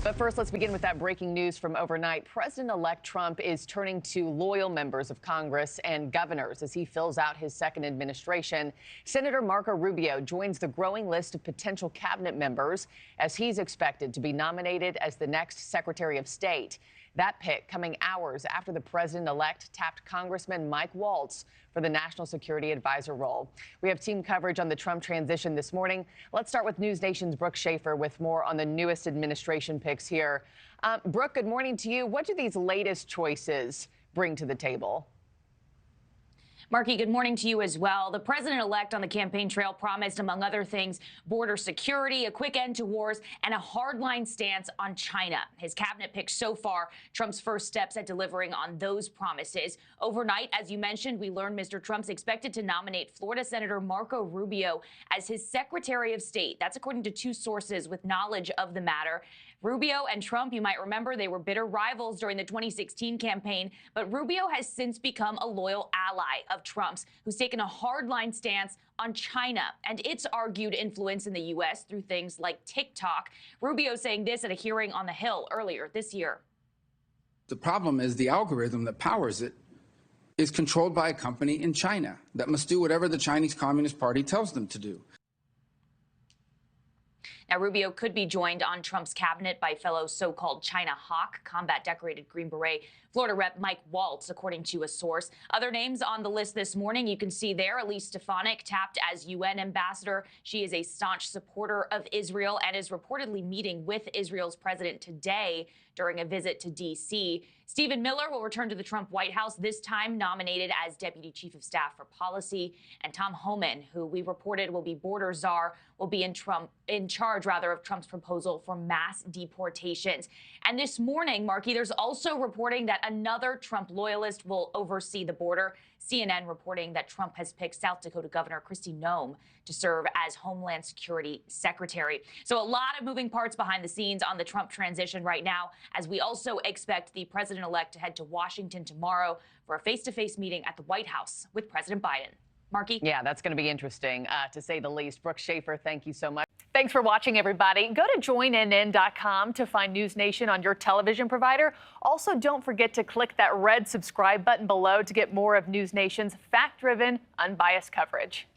But first, let's begin with that breaking news from overnight. President-elect Trump is turning to loyal members of Congress and governors as he fills out his second administration. Senator Marco Rubio joins the growing list of potential cabinet members as he's expected to be nominated as the next Secretary of State. That pick coming hours after the president-elect tapped Congressman Mike Waltz for the National Security Advisor role. We have team coverage on the Trump transition this morning. Let's start with NewsNation's Brooke Schaefer with more on the newest administration picks here. Brooke, good morning to you. What do these latest choices bring to the table? Markie, good morning to you as well. The president-elect on the campaign trail promised, among other things, border security, a quick end to wars, and a hardline stance on China. His cabinet picks so far, Trump's first steps at delivering on those promises. Overnight, as you mentioned, we learned Mr. Trump's expected to nominate Florida Senator Marco Rubio as his Secretary of State. That's according to two sources with knowledge of the matter. Rubio and Trump, you might remember, they were bitter rivals during the 2016 campaign, but Rubio has since become a loyal ally of Trump's, who's taken a hardline stance on China and its argued influence in the U.S. through things like TikTok. Rubio saying this at a hearing on the Hill earlier this year. The problem is the algorithm that powers it is controlled by a company in China that must do whatever the Chinese Communist Party tells them to do. Now, Rubio could be joined on Trump's cabinet by fellow so-called China hawk, combat-decorated Green Beret Florida Rep Mike Waltz, according to a source. Other names on the list this morning, you can see there, Elise Stefanik tapped as UN ambassador. She is a staunch supporter of Israel and is reportedly meeting with Israel's president today during a visit to D.C. Stephen Miller will return to the Trump White House, this time nominated as Deputy Chief of Staff for Policy. And Tom Homan, who we reported will be border czar, will be in charge of Trump's proposal for mass deportations. And this morning, Markie, there's also reporting that another Trump loyalist will oversee the border. CNN reporting that Trump has picked South Dakota Governor Kristi Noem to serve as Homeland Security Secretary. So a lot of moving parts behind the scenes on the Trump transition right now, as we also expect the president-elect to head to Washington tomorrow for a face-to-face meeting at the White House with President Biden. Markie? Yeah, that's going to be interesting, to say the least. Brooke Schaefer, thank you so much. Thanks for watching, everybody. Go to joinnn.com to find NewsNation on your television provider. Also, don't forget to click that red subscribe button below to get more of NewsNation's fact-driven, unbiased coverage.